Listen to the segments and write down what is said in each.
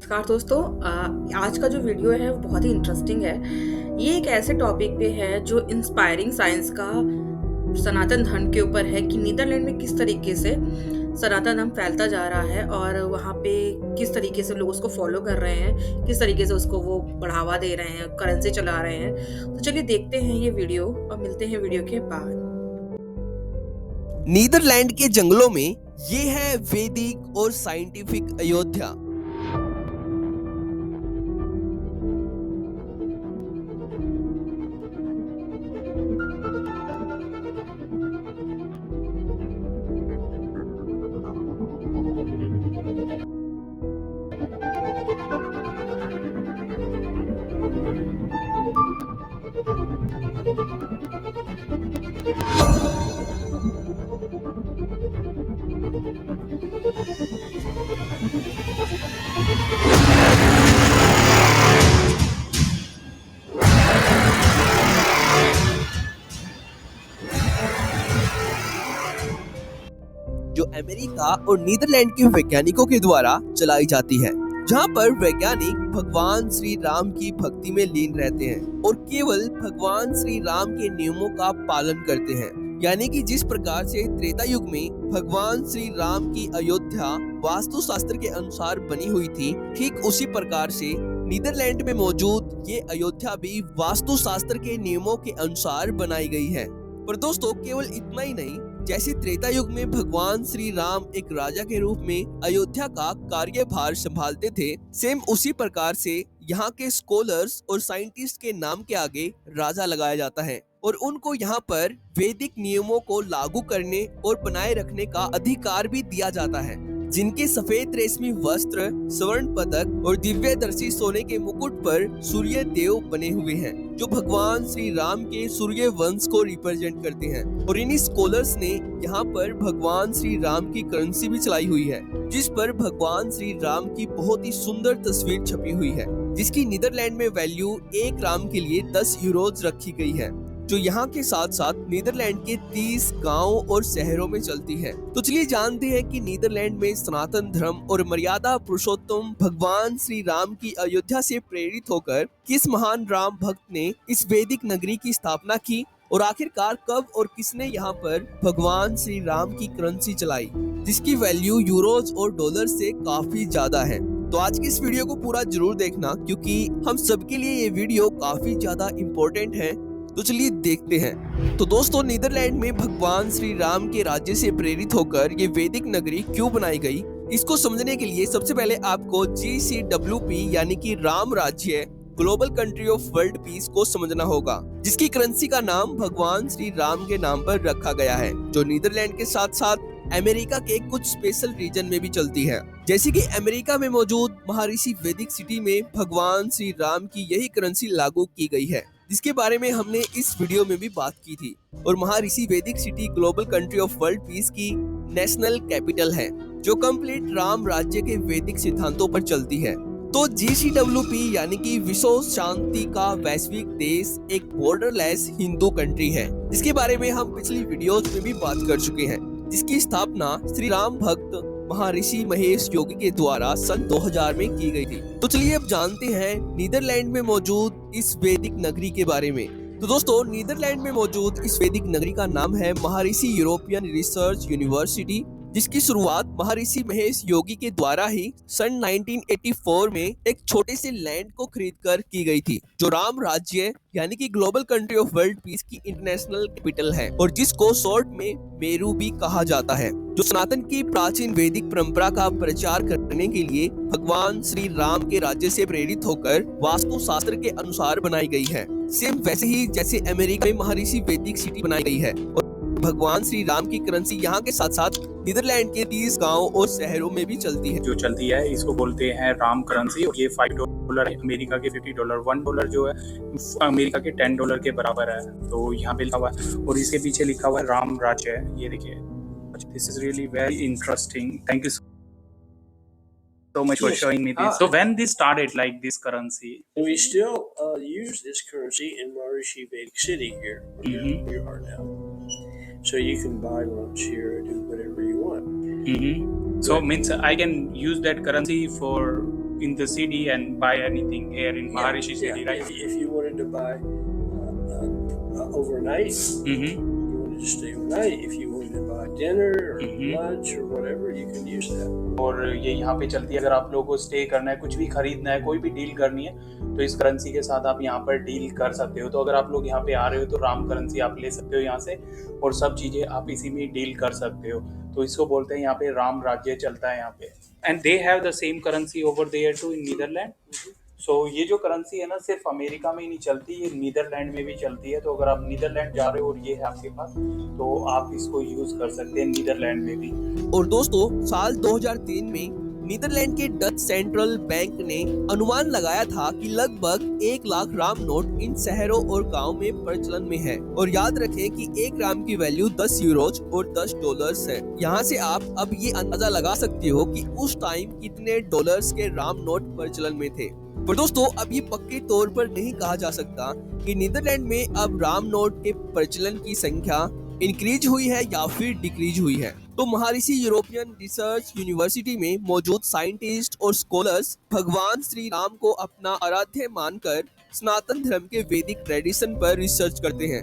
नमस्कार दोस्तों। आज का जो वीडियो है वो बहुत ही इंटरेस्टिंग है। ये एक ऐसे टॉपिक पे है जो इंस्पायरिंग साइंस का सनातन धर्म के ऊपर है कि नीदरलैंड में किस तरीके से सनातन धर्म फैलता जा रहा है और वहाँ पे किस तरीके से लोग उसको फॉलो कर रहे हैं, किस तरीके से उसको वो बढ़ावा दे रहे हैं, करेंसी चला रहे हैं। तो चलिए देखते हैं ये वीडियो और मिलते हैं वीडियो के बाद। नीदरलैंड के जंगलों में ये है वैदिक और साइंटिफिक अयोध्या। जो अमेरिका और नीदरलैंड के वैज्ञानिकों के द्वारा चलाई जाती है, जहाँ पर वैज्ञानिक भगवान श्री राम की भक्ति में लीन रहते हैं और केवल भगवान श्री राम के नियमों का पालन करते हैं। यानी कि जिस प्रकार से त्रेता युग में भगवान श्री राम की अयोध्या वास्तु शास्त्र के अनुसार बनी हुई थी, ठीक उसी प्रकार से नीदरलैंड में मौजूद ये अयोध्या भी वास्तु शास्त्र के नियमों के अनुसार बनाई गई है। पर दोस्तों केवल इतना ही नहीं, जैसे त्रेता युग में भगवान श्री राम एक राजा के रूप में अयोध्या का कार्यभार संभालते थे, सेम उसी प्रकार से यहाँ के स्कॉलर्स और साइंटिस्ट के नाम के आगे राजा लगाया जाता है और उनको यहाँ पर वैदिक नियमों को लागू करने और बनाए रखने का अधिकार भी दिया जाता है। जिनके सफेद रेशमी वस्त्र, स्वर्ण पदक और दिव्यदर्शी सोने के मुकुट पर सूर्य देव बने हुए हैं, जो भगवान श्री राम के सूर्य वंश को रिप्रेजेंट करते हैं। और इन्हीं स्कॉलर्स ने यहाँ पर भगवान श्री राम की करेंसी भी चलाई हुई है, जिस पर भगवान श्री राम की बहुत ही सुंदर तस्वीर छपी हुई है, जिसकी नीदरलैंड में वैल्यू 1 राम के लिए 10 यूरोज रखी गई है, जो यहाँ के साथ साथ नीदरलैंड के 30 गांवों और शहरों में चलती है। तो चलिए जानते हैं कि नीदरलैंड में सनातन धर्म और मर्यादा पुरुषोत्तम भगवान श्री राम की अयोध्या से प्रेरित होकर किस महान राम भक्त ने इस वैदिक नगरी की स्थापना की और आखिरकार कब और किसने यहाँ पर भगवान श्री राम की करेंसी चलाई, जिसकी वैल्यू यूरोज और डॉलर से काफी ज्यादा है। तो आज की इस वीडियो को पूरा जरूर देखना, क्योंकि हम सबके लिए ये वीडियो काफी ज्यादा इम्पोर्टेंट है। तो चलिए देखते हैं। तो दोस्तों नीदरलैंड में भगवान श्री राम के राज्य से प्रेरित होकर ये वैदिक नगरी क्यों बनाई गई, इसको समझने के लिए सबसे पहले आपको GCWP यानी कि राम राज्य global country of world peace को समझना होगा, जिसकी करेंसी का नाम भगवान श्री राम के नाम पर रखा गया है, जो नीदरलैंड के साथ साथ अमेरिका के कुछ स्पेशल रीजन में भी चलती है। जैसे कि अमेरिका में मौजूद महर्षि वैदिक सिटी में भगवान श्री राम की यही करेंसी लागू की गई है, जिसके बारे में हमने इस वीडियो में भी बात की थी। और महर्षि वैदिक city global country of world peace की नेशनल कैपिटल है, जो कंप्लीट राम राज्य के वैदिक सिद्धांतों पर चलती है। तो GCWP यानी कि विश्व शांति का वैश्विक देश एक बॉर्डरलेस हिंदू कंट्री है, जिसके बारे में हम पिछली वीडियोस में भी बात कर चुके हैं, जिसकी स्थापना श्री राम भक्त महर्षि महेश योगी के द्वारा सन 2000 में की गई थी। तो चलिए अब जानते हैं नीदरलैंड में मौजूद इस वैदिक नगरी के बारे में। तो दोस्तों नीदरलैंड में मौजूद इस वैदिक नगरी का नाम है महर्षि यूरोपियन रिसर्च यूनिवर्सिटी, जिसकी शुरुआत महर्षि महेश योगी के द्वारा ही सन 1984 में एक छोटे से लैंड को खरीदकर की गई थी, जो राम राज्य यानी कि global country of world peace की इंटरनेशनल कैपिटल है और जिसको शॉर्ट में मेरू भी कहा जाता है, जो सनातन की प्राचीन वैदिक परंपरा का प्रचार करने के लिए भगवान श्री राम के राज्य से प्रेरित होकर वास्तु शास्त्र के अनुसार बनाई गई है। सेम वैसे ही जैसे अमेरिका में महर्षि वैदिक सिटी बनाई गई है और भगवान श्री राम की करेंसी यहाँ के साथ साथ नीदरलैंड के 30 गांवों और शहरों में भी चलती है। जो चलती है इसको बोलते हैं राम करेंसी, और ये $5 है, अमेरिका के $50, $1 जो है अमेरिका के $10 के बराबर है। तो यहाँ पे लिखा हुआ है और इसके पीछे लिखा हुआ है राम राज्य है, ये देखिए। This is really very interesting, thank you so much for showing me this. So when this started, like this currency? We still use this currency in Maharishi Vedic City here, where we are now. So you can buy lunch here or do whatever you want. So means I can use that currency for in the city and buy anything here in Maharishi Yeah. city, right? If you wanted to buy overnight, Mm-hmm. you wanted to stay overnight. If you wanted to buy dinner or Mhm. lunch or whatever, you can use that. और ये यहाँ पे चलती है, अगर आप लोगों को स्टे करना है, कुछ भी खरीदना है, कोई भी डील करनी है, तो इस करेंसी के साथ आप यहाँ पर डील कर सकते हो। तो अगर आप लोग यहाँ पे आ रहे हो तो राम करेंसी आप ले सकते हो यहाँ से, और सब चीज़ें आप इसी में डील कर सकते हो। तो इसको बोलते हैं यहाँ पे राम राज्य चलता है यहाँ पे। And they have the same currency over there too in Netherland. So ये जो करेंसी है ना, सिर्फ अमेरिका में ही नहीं चलती, ये नीदरलैंड में भी चलती है। तो अगर आप नीदरलैंड जा रहे हो और ये है आपके पास, तो आप इसको यूज कर सकते हैं नीदरलैंड में भी। और दोस्तों, साल 2003 में नीदरलैंड के डच सेंट्रल बैंक ने अनुमान लगाया था कि लगभग 1 लाख राम नोट इन शहरों और गांव में प्रचलन में है। और याद रखें कि 1 राम की वैल्यू 10 यूरोज और 10 डॉलर्स है। यहाँ से आप अब ये अंदाजा लगा सकते हो कि उस टाइम कितने डॉलर्स के राम नोट प्रचलन में थे। पर दोस्तों, अब ये पक्के तौर पर नहीं कहा जा सकता कि नीदरलैंड में अब राम नोट के प्रचलन की संख्या इंक्रीज हुई है या फिर डिक्रीज हुई है। तो महर्षि यूरोपियन रिसर्च यूनिवर्सिटी में मौजूद साइंटिस्ट और स्कॉलर्स भगवान श्री राम को अपना आराध्य मानकर सनातन धर्म के वैदिक ट्रेडिशन पर रिसर्च करते हैं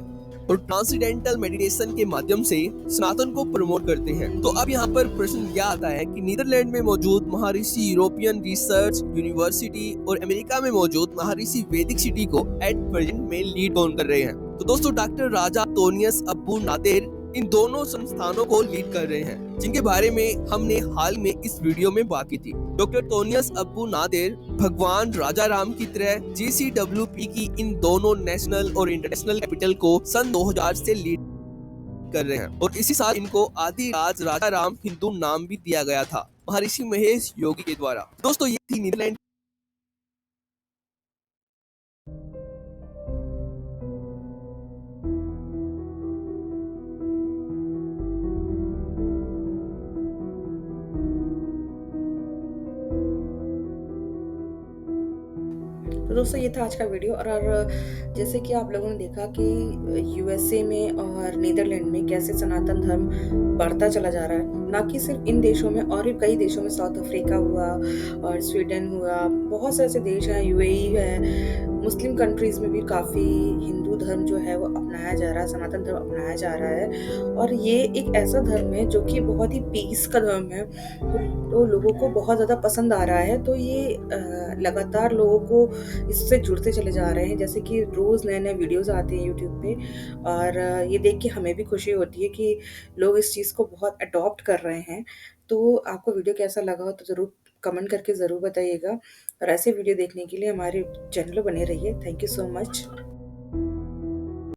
और ट्रांसेंडेंटल मेडिटेशन के माध्यम से सनातन को प्रमोट करते हैं। तो अब यहाँ पर प्रश्न यह आता है कि नीदरलैंड में मौजूद महर्षि यूरोपियन रिसर्च यूनिवर्सिटी और अमेरिका में मौजूद महर्षि वैदिक सिटी को एट प्रेजेंट में लीड ऑन कर रहे हैं। तो दोस्तों, डॉक्टर राजा तोनियस अब्बू नादेर इन दोनों संस्थानों को लीड कर रहे हैं, जिनके बारे में हमने हाल में इस वीडियो में बात की थी। डॉक्टर तोनियस अब्बू नादेर भगवान राजा राम की तरह JCWP की इन दोनों नेशनल और इंटरनेशनल कैपिटल को सन 2000 से लीड कर रहे हैं, और इसी साल इनको आदि राज राजा राम हिंदू नाम भी दिया गया था महर्षि महेश योगी के द्वारा। दोस्तों, ये थी नीदरलैंड तो दोस्तों, ये था आज का वीडियो। और जैसे कि आप लोगों ने देखा कि यूएसए में और नीदरलैंड में कैसे सनातन धर्म बढ़ता चला जा रहा है, ना कि सिर्फ इन देशों में, और भी कई देशों में, साउथ अफ्रीका हुआ और स्वीडन हुआ, बहुत से ऐसे देश हैं, यूएई है, मुस्लिम कंट्रीज में भी काफ़ी हिंदू धर्म जो है वो अपनाया जा रहा है, सनातन धर्म अपनाया जा रहा है। और ये एक ऐसा धर्म है जो कि बहुत ही पीस का धर्म है, तो लोगों को बहुत ज़्यादा पसंद आ रहा है। तो ये लगातार लोगों को इससे जुड़ते चले जा रहे हैं, जैसे कि रोज़ नए-नए वीडियोस आते हैं यूट्यूब पे, और ये देख के हमें भी खुशी होती है कि लोग इस चीज़ को बहुत अडॉप्ट कर रहे हैं। तो आपको वीडियो कैसा लगा हो तो ज़रूर कमेंट करके ज़रूर बताइएगा, और ऐसे वीडियो देखने के लिए हमारे चैनल पर बने रहिए। Thank you so much.